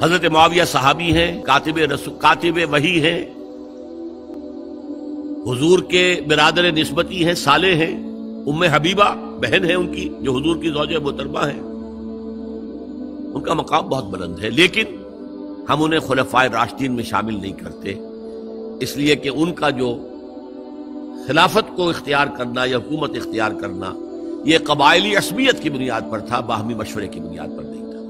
حضرت معاویہ صحابی ہیں، کاتب وحی ہیں، حضور کے برادر نسبتی ہیں، صالح ہیں، ام حبیبہ بہن ہے ان کی جو حضور کی زوجہ محترمہ ہے، ان کا مقام بہت بلند ہے، لیکن ہم انہیں خلفائے راشدین میں شامل نہیں کرتے، اس لیے کہ ان کا جو خلافت کو اختیار کرنا یا حکومت اختیار کرنا یہ قبائلی عصبیت کی بنیاد پر تھا، باہمی مشورے کی بنیاد پر نہیں تھا۔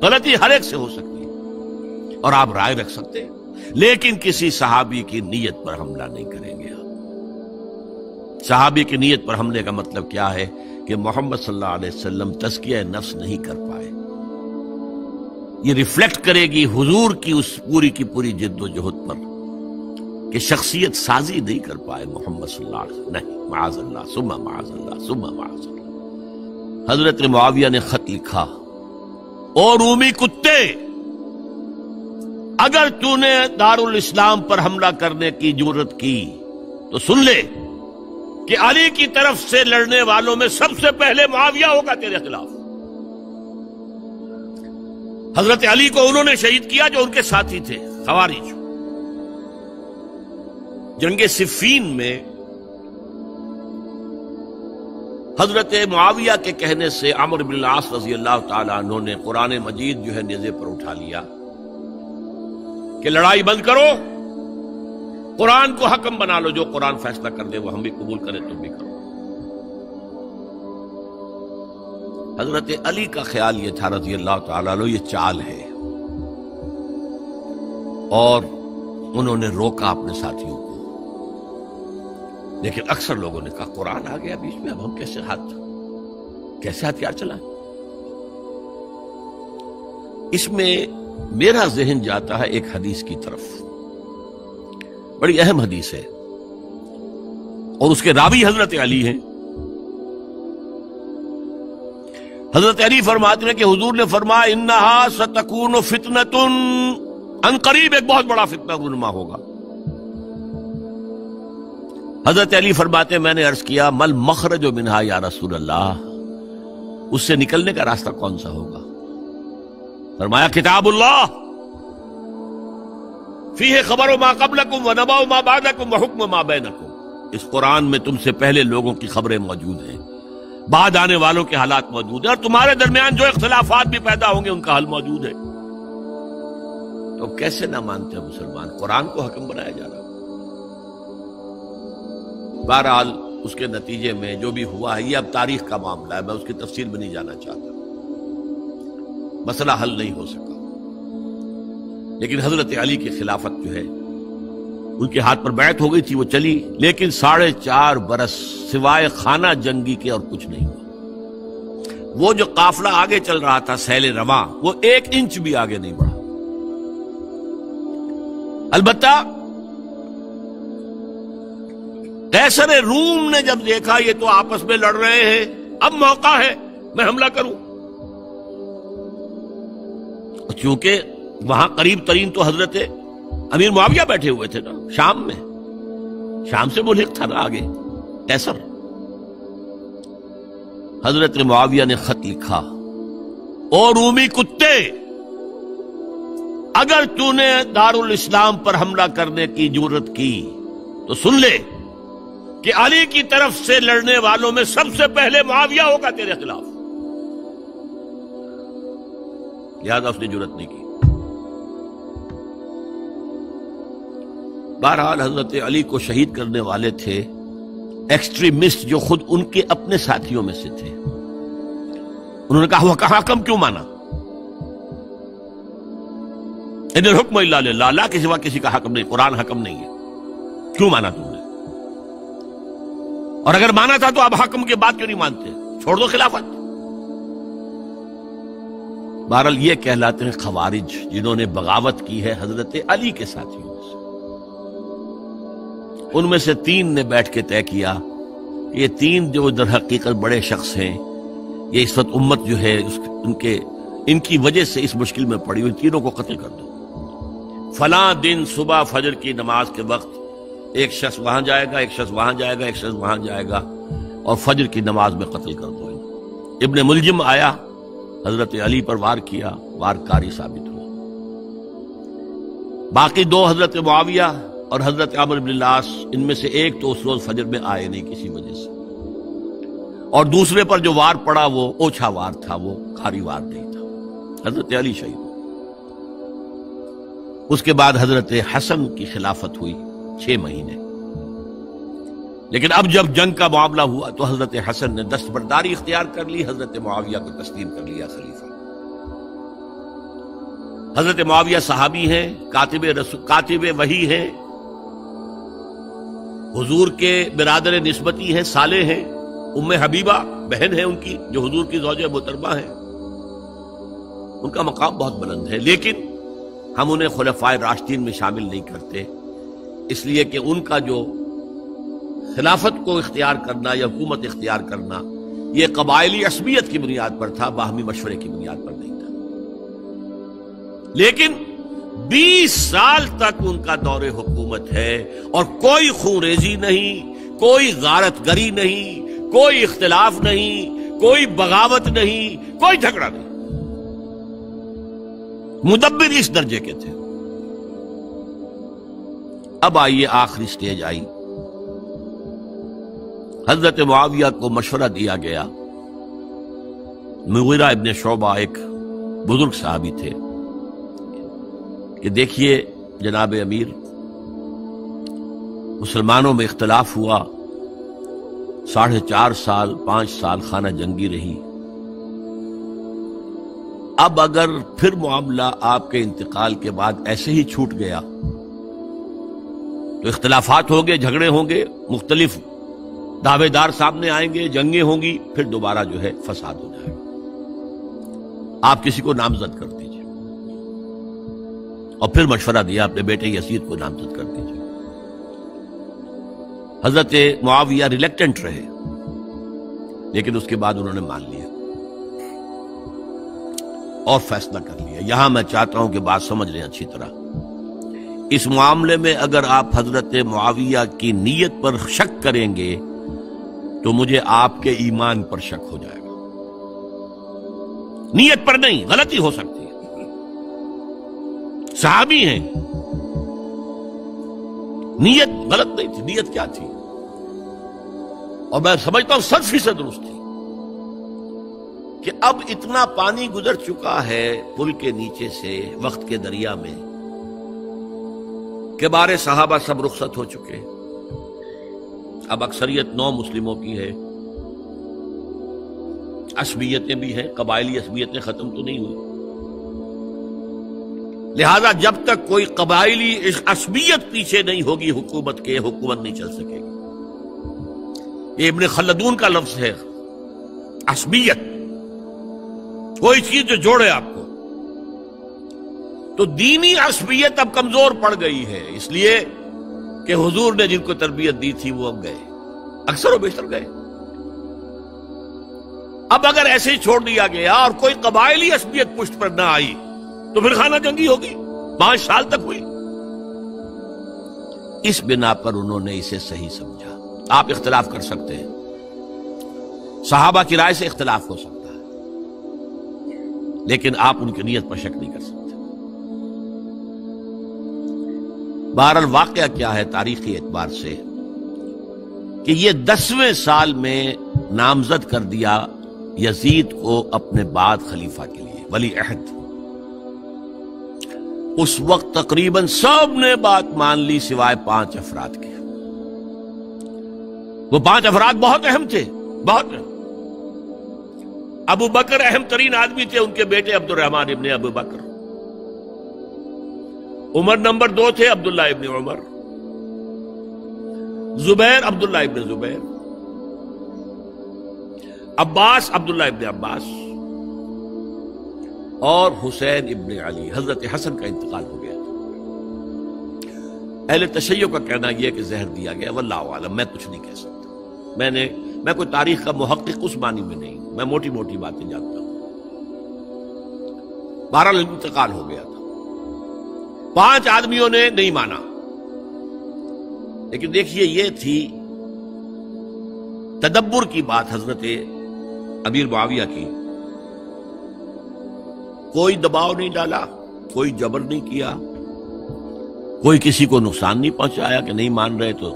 غلطی ہر ایک سے ہو سکتی ہے اور آپ رائے رکھ سکتے ہیں، لیکن کسی صحابی کی نیت پر حملہ نہیں کریں گے آپ۔ صحابی کی نیت پر حملے کا مطلب کیا ہے کہ محمد صلی اللہ علیہ وسلم تزکیہ نفس نہیں کر پائے، یہ ریفلیکٹ کرے گی حضور کی اس پوری کی پوری جد و جہد پر کہ شخصیت سازی نہیں کر پائے محمد صلی اللہ علیہ وسلم، نہیں، معاذ اللہ ثم معاذ اللہ ثم معاذ اللہ۔ حضرت معاویہ نے خط لکھا، اور رومی کتے، اگر تو نے دارالاسلام پر حملہ کرنے کی جرت کی تو سن لے کہ علی کی طرف سے لڑنے والوں میں سب سے پہلے معاویہ ہوگا تیرے خلاف۔ حضرت علی کو انہوں نے شہید کیا جو ان کے ساتھی تھے خوارج۔ جنگ صفین میں حضرت معاویہ کے کہنے سے عمرو بن العاص رضی اللہ تعالیٰ عنہ نے قرآن مجید جو ہے نیزے پر اٹھا لیا کہ لڑائی بند کرو، قرآن کو حکم بنا لو، جو قرآن فیصلہ کر دے وہ ہم بھی قبول کریں، تم بھی کرو۔ حضرت علی کا خیال یہ تھا رضی اللہ تعالیٰ عنہ یہ چال ہے، اور انہوں نے روکا اپنے ساتھیوں کو، لیکن اکثر لوگوں نے کہا قرآن آ گیا بیچ میں، اب ہم کیسے ہتھیار چلائیں؟ اس میں میرا ذہن جاتا ہے ایک حدیث کی طرف، بڑی اہم حدیث ہے، اور اس کے راوی حضرت علی ہیں۔ حضرت علی فرماتے ہیں کہ حضور نے فرمایا انہا ستکون فتنۃ، ان قریب ایک بہت بڑا فتنہ رونما ہوگا۔ حضرت علی فرماتے ہیں میں نے عرض کیا مل مخرج منہا یا رسول اللہ، اس سے نکلنے کا راستہ کون سا ہوگا؟ فرمایا کتاب اللہ فیہ خبر ما قبلکم و نبأ ما بعدکم و حکم ما بینکم، اس قرآن میں تم سے پہلے لوگوں کی خبریں موجود ہیں، بعد آنے والوں کے حالات موجود ہیں، اور تمہارے درمیان جو اختلافات بھی پیدا ہوں گے ان کا حل موجود ہے۔ تو کیسے نہ مانتے ہیں مسلمان؟ قرآن کو حکم بنایا جا رہا۔ بہرحال اس کے نتیجے میں جو بھی ہوا ہے یہ اب تاریخ کا معاملہ ہے، میں اس کی تفصیل میں نہیں جانا چاہتا، مسئلہ حل نہیں ہو سکا، لیکن حضرت علی کی خلافت جو ہے ان کے ہاتھ پر بیعت ہو گئی تھی، وہ چلی، لیکن 4.5 برس سوائے خانہ جنگی کے اور کچھ نہیں ہوا۔ وہ جو قافلہ آگے چل رہا تھا سیل رواں، وہ 1 انچ بھی آگے نہیں بڑھا۔ البتہ قیصر روم نے جب دیکھا یہ تو آپس میں لڑ رہے ہیں، اب موقع ہے میں حملہ کروں، چونکہ وہاں قریب ترین تو حضرت امیر معاویہ بیٹھے ہوئے تھے نا، شام میں، شام سے ملحق تھا نا آگے قیصر۔ حضرت معاویہ نے خط لکھا، اور رومی کتے، اگر تو نے دارالاسلام پر حملہ کرنے کی جرت کی تو سن لے کہ علی کی طرف سے لڑنے والوں میں سب سے پہلے معاویہ ہوگا تیرے خلاف، لہذا اس نے جرت نہیں کی۔ بہرحال حضرت علی کو شہید کرنے والے تھے ایکسٹریمسٹ جو خود ان کے اپنے ساتھیوں میں سے تھے۔ انہوں نے کہا وہ کہاں حکم کیوں مانا؟ ان الحکم الا للہ، اللہ کے سوا کسی کا حکم نہیں، قرآن حکم نہیں ہے، کیوں مانا تم نے؟ اور اگر مانا تھا تو اب حکم کے بعد کیوں نہیں مانتے؟ چھوڑ دو خلافت۔ بہرحال یہ کہلاتے ہیں خوارج، جنہوں نے بغاوت کی ہے حضرت علی کے ساتھیوں میں سے۔ ان میں سے 3 نے بیٹھ کے طے کیا کہ یہ 3 جو در حقیقت بڑے شخص ہیں، یہ اس وقت امت جو ہے ان کی وجہ سے اس مشکل میں پڑی ہوئی، تینوں کو قتل کر دو۔ فلاں دن صبح فجر کی نماز کے وقت ایک شخص وہاں جائے گا، ایک شخص وہاں جائے گا، ایک شخص وہاں جائے گا، اور فجر کی نماز میں قتل کر دو۔ ابن ملجم آیا، حضرت علی پر وار کیا، وارکاری ثابت ہوا۔ باقی دو حضرت معاویہ اور حضرت عمرو بن العاص، ان میں سے ایک تو اس روز فجر میں آئے نہیں کسی وجہ سے، اور دوسرے پر جو وار پڑا وہ اوچھا وار تھا، وہ کھاری وار نہیں تھا۔ حضرت علی شہید ہوئے۔ اس کے بعد حضرت حسن کی خلافت ہوئی 6 مہینے، لیکن اب جب جنگ کا معاملہ ہوا تو حضرت حسن نے دستبرداری اختیار کر لی، حضرت معاویہ کو تسلیم کر لیا خلیفہ۔ حضرت معاویہ صحابی ہیں، کاتب وحی ہیں، حضور کے برادر نسبتی ہیں، صالح ہیں، ام حبیبہ بہن ہے ان کی جو حضور کی زوجہ محترمہ ہے، ان کا مقام بہت بلند ہے، لیکن ہم انہیں خلفائے راشدین میں شامل نہیں کرتے، اس لیے کہ ان کا جو خلافت کو اختیار کرنا یا حکومت اختیار کرنا یہ قبائلی عصبیت کی بنیاد پر تھا، باہمی مشورے کی بنیاد پر نہیں تھا۔ لیکن 20 سال تک ان کا دور حکومت ہے اور کوئی خون ریزی نہیں، کوئی غارت گری نہیں، کوئی اختلاف نہیں، کوئی بغاوت نہیں، کوئی جھگڑا نہیں۔ مدبر اس درجے کے تھے۔ اب آئیے آخری سٹیج آئی، حضرت معاویہ کو مشورہ دیا گیا۔ مغیرہ ابن شعبہ ایک بزرگ صحابی تھے کہ دیکھیے جناب امیر، مسلمانوں میں اختلاف ہوا، 4.5 سال 5 سال خانہ جنگی رہی، اب اگر پھر معاملہ آپ کے انتقال کے بعد ایسے ہی چھوٹ گیا تو اختلافات ہوں گے، جھگڑے ہوں گے، مختلف دعوے دار سامنے آئیں گے، جنگیں ہوں گی، پھر دوبارہ جو ہے فساد ہو جائے گا۔ آپ کسی کو نامزد کر دیجئے، اور پھر مشورہ دیا اپنے بیٹے یزید کو نامزد کر دیجئے۔ حضرت معاویہ ریلیکٹنٹ رہے، لیکن اس کے بعد انہوں نے مان لیا اور فیصلہ کر لیا۔ یہاں میں چاہتا ہوں کہ بات سمجھ لیں اچھی طرح۔ اس معاملے میں اگر آپ حضرت معاویہ کی نیت پر شک کریں گے تو مجھے آپ کے ایمان پر شک ہو جائے گا۔ نیت پر نہیں، غلطی ہو سکتی ہے، صحابی ہیں، نیت غلط نہیں تھی، نیت کیا تھی؟ اور میں سمجھتا ہوں 100% درست تھی کہ اب اتنا پانی گزر چکا ہے پل کے نیچے سے وقت کے دریا میں کہ بارے صحابہ سب رخصت ہو چکے، اب اکثریت 9 مسلموں کی ہے، عصبیتیں بھی ہیں، قبائلی عصبیتیں ختم تو نہیں ہوئی، لہذا جب تک کوئی قبائلی عصبیت پیچھے نہیں ہوگی حکومت کے، حکومت نہیں چل سکے گی۔ یہ ابن خلدون کا لفظ ہے، عصبیت، کوئی چیز جو جوڑے آپ کو۔ تو دینی عصبیت اب کمزور پڑ گئی ہے، اس لیے کہ حضور نے جن کو تربیت دی تھی وہ اب گئے، اکثر و بیشتر گئے۔ اب اگر ایسے ہی چھوڑ دیا گیا اور کوئی قبائلی عصبیت پشت پر نہ آئی تو پھر خانہ جنگی ہوگی، 5 سال تک ہوئی۔ اس بنا پر انہوں نے اسے صحیح سمجھا۔ آپ اختلاف کر سکتے ہیں، صحابہ کی رائے سے اختلاف ہو سکتا ہے، لیکن آپ ان کی نیت پر شک نہیں کر سکتے۔ بہرحال واقعہ کیا ہے تاریخی اعتبار سے کہ یہ 10ویں سال میں نامزد کر دیا یزید کو اپنے بعد خلیفہ کے لیے، ولی عہد۔ اس وقت تقریباً سب نے بات مان لی سوائے 5 افراد کے۔ وہ 5 افراد بہت اہم تھے، بہت اہم۔ ابو بکر اہم ترین آدمی تھے، ان کے بیٹے عبد الرحمن ابن ابو بکر۔ عمر نمبر 2 تھے، عبداللہ ابن عمر۔ زبیر عبداللہ ابن زبیر۔ عباس عبداللہ ابن عباس، اور حسین ابن علی۔ حضرت حسن کا انتقال ہو گیا تھا۔ اہل تشیع کا کہنا یہ کہ زہر دیا گیا، واللہ اعلم، میں کچھ نہیں کہہ سکتا۔ میں کوئی تاریخ کا محقق اس معنی میں نہیں، میں موٹی موٹی باتیں جانتا ہوں۔ بہرحال انتقال ہو گیا تھا، 5 آدمیوں نے نہیں مانا، لیکن دیکھیے یہ تھی تدبر کی بات حضرت امیر معاویہ کی کوئی دباؤ نہیں ڈالا، کوئی جبر نہیں کیا، کوئی کسی کو نقصان نہیں پہنچایا کہ نہیں مان رہے تو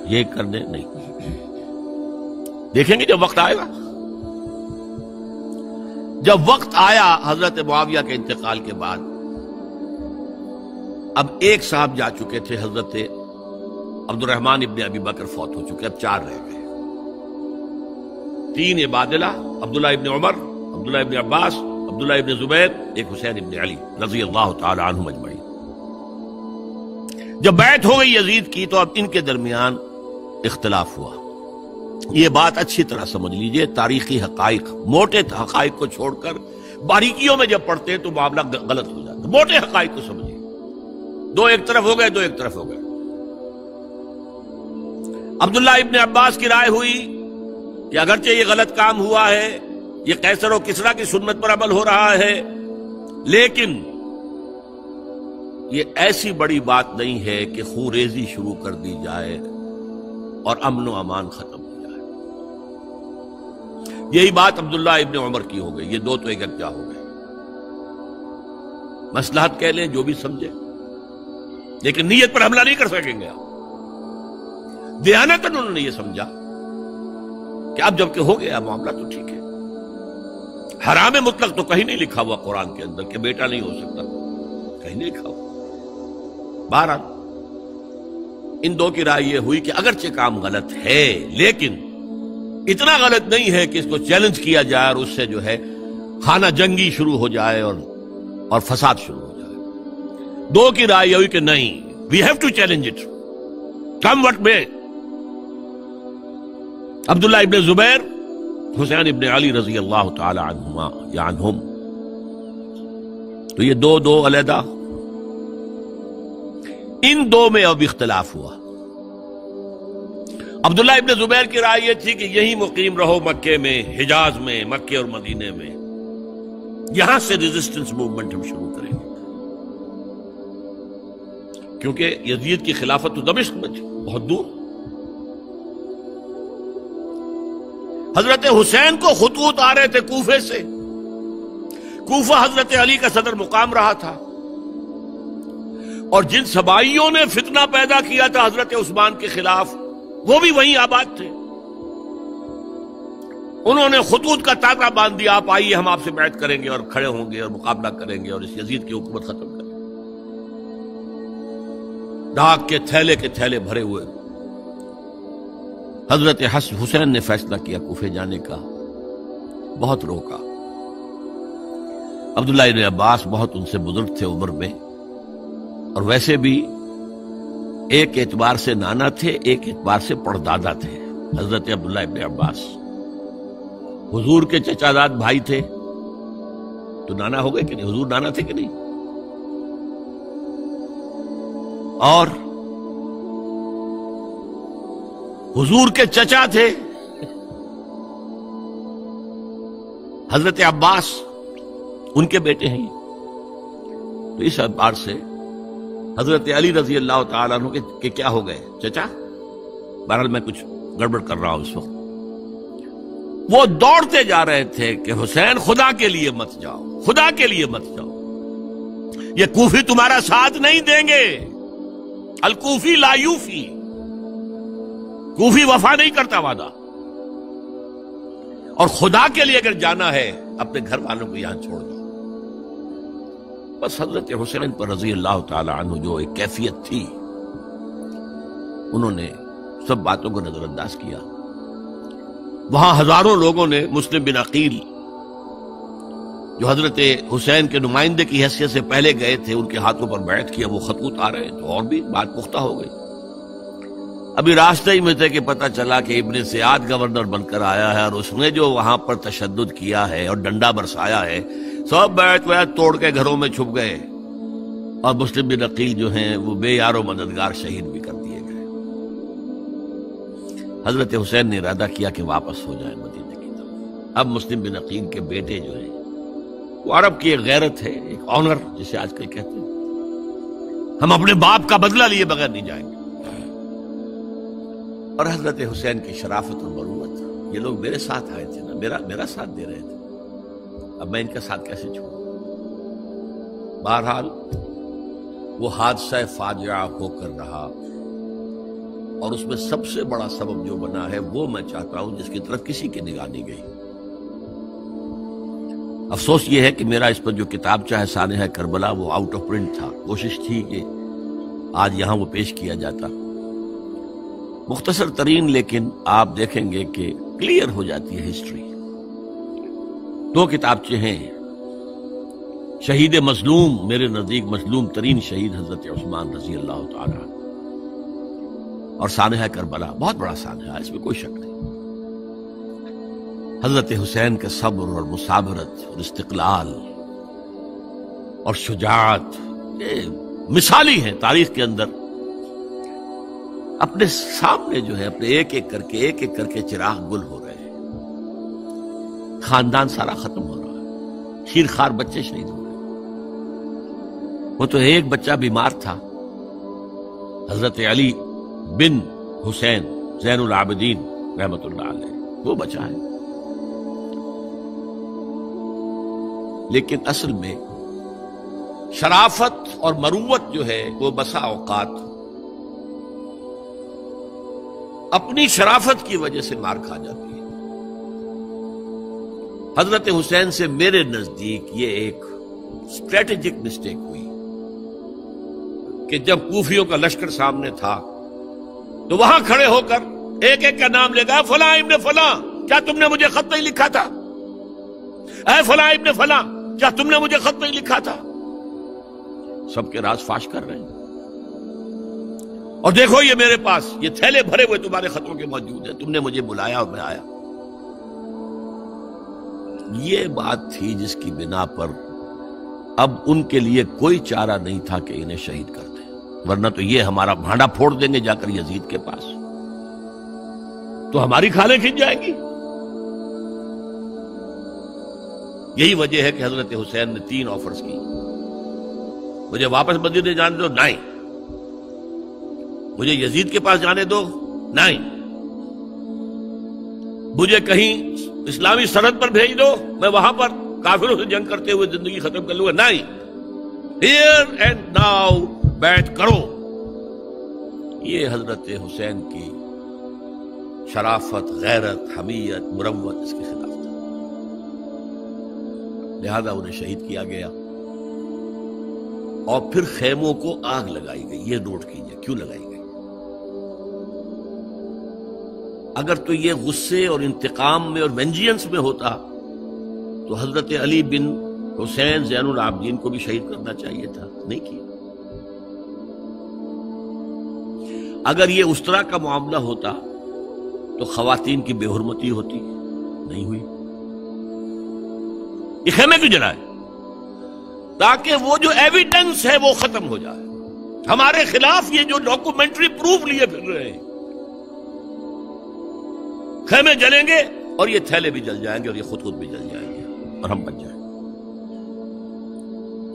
یہ کر دیں، نہیں۔ دیکھیں گے جب وقت آئے گا۔ جب وقت آیا حضرت معاویہ کے انتقال کے بعد، اب ایک صاحب جا چکے تھے، حضرت عبد الرحمن ابن ابی بکر فوت ہو چکے، اب 4 رہ گئے، 3 عبادلہ، عبداللہ ابن عمر، عبداللہ ابن عباس، عبداللہ ابن زبیر، ایک حسین ابن علی رضی اللہ تعالی عنہم اجمعین۔ جب بیعت ہو گئی یزید کی تو اب ان کے درمیان اختلاف ہوا۔ یہ بات اچھی طرح سمجھ لیجئے، تاریخی حقائق، موٹے حقائق کو چھوڑ کر باریکیوں میں جب پڑھتے ہیں تو معاملہ غلط ہو جاتا ہے۔ موٹے حقائق کو سمجھیے، 2 ایک طرف ہو گئے، 2 ایک طرف ہو گئے۔ عبداللہ ابن عباس کی رائے ہوئی کہ اگرچہ یہ غلط کام ہوا ہے، یہ قیصر و کسریٰ کی سنت پر عمل ہو رہا ہے، لیکن یہ ایسی بڑی بات نہیں ہے کہ خوریزی شروع کر دی جائے اور امن و امان ختم ہو جائے۔ یہی بات عبداللہ ابن عمر کی ہو گئی، یہ 2 تو یکجا ہو گئے۔ مصلحت کہہ لیں جو بھی سمجھے، لیکن نیت پر حملہ نہیں کر سکیں گے آپ۔ دیانتاً انہوں نے یہ سمجھا کہ اب جب کہ ہو گیا معاملہ تو ٹھیک ہے۔ حرام مطلق تو کہیں نہیں لکھا ہوا قرآن کے اندر کہ بیٹا نہیں ہو سکتا، کہیں نہیں لکھا ہوا۔ بہرحال ان 2 کی رائے یہ ہوئی کہ اگرچہ کام غلط ہے لیکن اتنا غلط نہیں ہے کہ اس کو چیلنج کیا جائے اور اس سے جو ہے خانہ جنگی شروع ہو جائے اور فساد شروع ہو جائے۔ 2 کی رائے یہ ہوئی کہ نہیں، we have to challenge it come what may. Abdullah ابن زبیر، حسین ابن علی رضی اللہ تعالی عنہما یا عنہم، تو یہ 2 علیحدہ۔ ان 2 میں اب اختلاف ہوا۔ عبداللہ ابن زبیر کی رائے یہ تھی کہ یہی مقیم رہو مکے میں، حجاز میں، مکے اور مدینے میں، یہاں سے ریزسٹنس موومنٹ ہم شروع کریں گے، کیونکہ یزید کی خلافت تو دمشق میں تھی، بہت دور۔ حضرت حسین کو خطوط آ رہے تھے کوفے سے، کوفہ حضرت علی کا صدر مقام رہا تھا، اور جن سبائیوں نے فتنہ پیدا کیا تھا حضرت عثمان کے خلاف وہ بھی وہیں آباد تھے۔ انہوں نے خطوط کا تاغا باندھ دیا، آپ آئیے ہم آپ سے بیعت کریں گے اور کھڑے ہوں گے اور مقابلہ کریں گے اور اس یزید کی حکومت ختم کریں گے۔ ڈاک کے تھیلے بھرے ہوئے حضرت حسین نے فیصلہ کیا کوفے جانے کا، بہت روکا۔ عبداللہ ابن عباس بہت ان سے بزرگ تھے عمر میں، اور ویسے بھی ایک اعتبار سے نانا تھے، ایک اعتبار سے پڑدادا تھے حضرت عبداللہ ابن عباس۔ حضور کے چچا داد بھائی تھے تو نانا ہو گئے کہ نہیں؟ حضور نانا تھے کہ نہیں؟ اور حضور کے چچا تھے حضرت عباس، ان کے بیٹے ہیں یہ۔ تو اس اعتبار سے حضرت علی رضی اللہ تعالیٰ عنہ کے کیا ہو گئے؟ چچا۔ بہرحال میں کچھ گڑبڑ کر رہا ہوں اس وقت۔ وہ دوڑتے جا رہے تھے کہ حسین خدا کے لیے مت جاؤ، خدا کے لیے مت جاؤ، یہ کوفی تمہارا ساتھ نہیں دیں گے، الکوفی لا یوفی، کوفی وفا نہیں کرتا وعدہ، اور خدا کے لیے اگر جانا ہے اپنے گھر والوں کو یہاں چھوڑ دو۔ بس حضرت حسین پر رضی اللہ تعالی عنہ جو ایک کیفیت تھی، انہوں نے سب باتوں کو نظر انداز کیا۔ وہاں ہزاروں لوگوں نے مسلم بن عقیل جو حضرت حسین کے نمائندے کی حیثیت سے پہلے گئے تھے، ان کے ہاتھوں پر بیعت کیا۔ وہ خطوط آ رہے تو اور بھی بات پختہ ہو گئی۔ ابھی راستے ہی میں تھے کہ پتہ چلا کہ ابن سیاد گورنر بن کر آیا ہے، اور اس نے جو وہاں پر تشدد کیا ہے اور ڈنڈا برسایا ہے، سب بیعت توڑ کے گھروں میں چھپ گئے، اور مسلم بن عقیل جو ہیں وہ بے یار و مددگار شہید بھی کر دیے گئے۔ حضرت حسین نے ارادہ کیا کہ واپس ہو جائیں مدینے کی طرف۔ اب مسلم بن عقیل کے بیٹے جو ہیں، وہ عرب کی ایک غیرت ہے، ایک آنر جسے آج کل کہتے ہیں، ہم اپنے باپ کا بدلہ لیے بغیر نہیں جائیں گے۔ اور حضرت حسین کی شرافت اور مروت، یہ لوگ میرے ساتھ آئے تھے نا، میرا ساتھ دے رہے تھے، اب میں ان کا ساتھ کیسے چھوڑوں؟ بہرحال وہ حادثہ فاجعہ ہو کر رہا، اور اس میں سب سے بڑا سبب جو بنا ہے وہ میں چاہتا ہوں جس کی طرف کسی کی نگاہ نہیں گئی۔ افسوس یہ ہے کہ میرا اس پر جو کتابچہ ہے سانحہ کربلا وہ آؤٹ آف پرنٹ تھا، کوشش تھی کہ آج یہاں وہ پیش کیا جاتا، مختصر ترین، لیکن آپ دیکھیں گے کہ کلیئر ہو جاتی ہے ہسٹری۔ دو کتابچے ہیں، شہید مظلوم، میرے نزدیک مظلوم ترین شہید حضرت عثمان رضی اللہ تعالی عنہ، اور سانحہ کربلا، بہت بڑا سانحہ، اس میں کوئی شک نہیں۔ حضرت حسین کے صبر اور مثابرت اور استقلال اور شجاعت یہ مثالی ہیں تاریخ کے اندر۔ اپنے سامنے جو ہے اپنے ایک ایک کر کے چراغ گل ہو رہے ہیں، خاندان سارا ختم ہو رہا ہے، شیرخوار بچے شہید ہو رہے ہیں۔ وہ تو ایک بچہ بیمار تھا، حضرت علی بن حسین زین العابدین رحمت اللہ علیہ، وہ بچا ہے۔ لیکن اصل میں شرافت اور مروت جو ہے وہ بسا اوقات اپنی شرافت کی وجہ سے مار کھا جاتی ہے۔ حضرت حسین سے میرے نزدیک یہ ایک اسٹریٹجک مسٹیک ہوئی کہ جب کوفیوں کا لشکر سامنے تھا تو وہاں کھڑے ہو کر ایک ایک کا نام لے گا، فلاں ابن فلاں، کیا تم نے مجھے خط نہیں لکھا تھا؟ اے فلاں ابن فلاں، کیا تم نے مجھے خط نہیں لکھا تھا؟ سب کے راز فاش کر رہے ہیں، اور دیکھو یہ میرے پاس یہ تھیلے بھرے ہوئے تمہارے خطوں کے موجود ہیں، تم نے مجھے بلایا اور میں آیا۔ یہ بات تھی جس کی بنا پر اب ان کے لیے کوئی چارہ نہیں تھا کہ انہیں شہید کر دیں، ورنہ تو یہ ہمارا بھانڈا پھوڑ دیں گے جا کر یزید کے پاس، تو ہماری کھالیں کھنچ جائیں گی۔ یہی وجہ ہے کہ حضرت حسین نے 3 آفرز کی، مجھے واپس مدینے جانے دو، نہیں، مجھے یزید کے پاس جانے دو، نہیں، مجھے کہیں اسلامی سرحد پر بھیج دو، میں وہاں پر کافروں سے جنگ کرتے ہوئے زندگی ختم کر لوں گا، نہیں، ہیئر اینڈ ناؤ بیٹھ کرو۔ یہ حضرت حسین کی شرافت، غیرت، حمیت، مروت اس کے خلاف تھا، لہذا انہیں شہید کیا گیا، اور پھر خیموں کو آگ لگائی گئی۔ یہ نوٹ کیجئے کیوں لگائی گئی۔ اگر تو یہ غصے اور انتقام میں اور وینجینس میں ہوتا تو حضرت علی بن حسین زین العابدین کو بھی شہید کرنا چاہیے تھا، نہیں کیا۔ اگر یہ اس طرح کا معاملہ ہوتا تو خواتین کی بے حرمتی ہوتی، نہیں ہوئی۔ یہ خیمے کیوں جلائے؟ تاکہ وہ جو ایویڈنس ہے وہ ختم ہو جائے، ہمارے خلاف یہ جو ڈاکومنٹری پروف لیے پھر رہے ہیں، خیمے جلیں گے اور یہ تھیلے بھی جل جائیں گے اور یہ خود بھی جل جائیں گے اور ہم بچ جائیں گے۔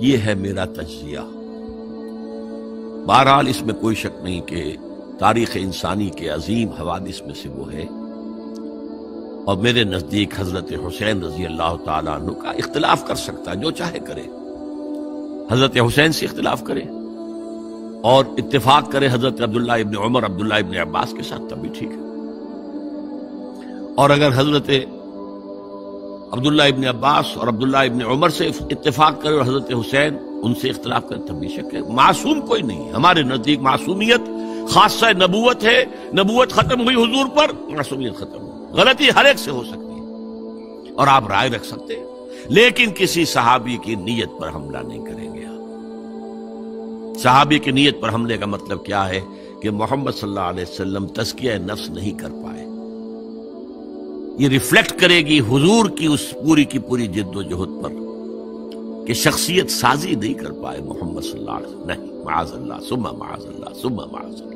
یہ ہے میرا تجزیہ۔ بہرحال اس میں کوئی شک نہیں کہ تاریخ انسانی کے عظیم حوادث میں سے وہ ہے، اور میرے نزدیک حضرت حسین رضی اللہ تعالیٰ عنہ کا اختلاف کر سکتا، جو چاہے کرے، حضرت حسین سے اختلاف کرے اور اتفاق کرے حضرت عبداللہ ابن عمر، عبداللہ ابن عباس کے ساتھ، تب بھی ٹھیک ہے، اور اگر حضرت عبداللہ ابن عباس اور عبداللہ ابن عمر سے اتفاق کرے اور حضرت حسین ان سے اختلاف کرے، تب بھی شک ہے۔ معصوم کوئی نہیں، ہمارے نزدیک معصومیت خاصہ نبوت ہے، نبوت ختم ہوئی حضور پر، معصومیت ختم ہوئی، غلطی ہر ایک سے ہو سکتی ہے اور آپ رائے رکھ سکتے ہیں، لیکن کسی صحابی کی نیت پر حملہ نہیں کریں گے۔ صحابی کی نیت پر حملے کا مطلب کیا ہے کہ محمد صلی اللہ علیہ وسلم تزکیہ نفس نہیں کر پائے، یہ ریفلیکٹ کرے گی حضور کی اس پوری کی پوری جد و جہد پر کہ شخصیت سازی نہیں کر پائے محمد صلی اللہ علیہ وسلم، نہیں، معاذ اللہ ثم معاذ اللہ ثم معاذ اللہ۔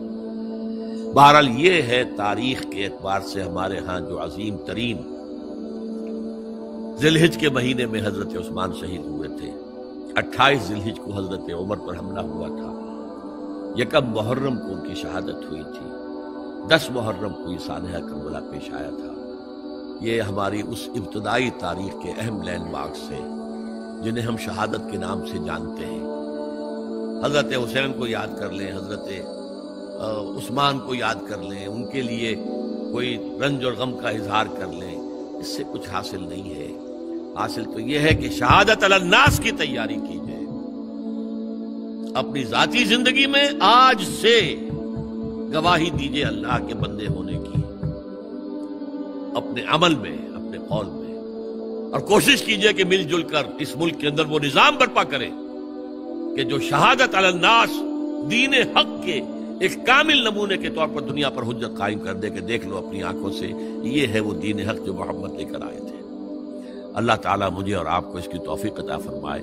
بہرحال یہ ہے تاریخ کے اعتبار سے ہمارے ہاں جو عظیم ترین ذی الحج کے مہینے میں حضرت عثمان شہید ہوئے تھے۔ 28 ذی الحج کو حضرت عمر پر حملہ ہوا تھا، 1 محرم کو ان کی شہادت ہوئی تھی، 10 محرم کو یہ سانحہ کربلا پیش آیا تھا۔ یہ ہماری اس ابتدائی تاریخ کے اہم لینڈ مارکس ہیں جنہیں ہم شہادت کے نام سے جانتے ہیں۔ حضرت حسین کو یاد کر لیں، حضرت عثمان کو یاد کر لیں، ان کے لیے کوئی رنج اور غم کا اظہار کر لیں، اس سے کچھ حاصل نہیں ہے۔ حاصل تو یہ ہے کہ شہادت علی الناس کی تیاری کیجئے، اپنی ذاتی زندگی میں آج سے گواہی دیجئے اللہ کے بندے ہونے کی، اپنے عمل میں، اپنے قول میں، اور کوشش کیجئے کہ مل جل کر اس ملک کے اندر وہ نظام برپا کریں کہ جو شہادت علی الناس، دین حق کے ایک کامل نمونے کے طور پر دنیا پر حجت قائم کر دے کہ دیکھ لو اپنی آنکھوں سے، یہ ہے وہ دین حق جو محمد لے کر آئے تھے۔ اللہ تعالیٰ مجھے اور آپ کو اس کی توفیق عطا فرمائے۔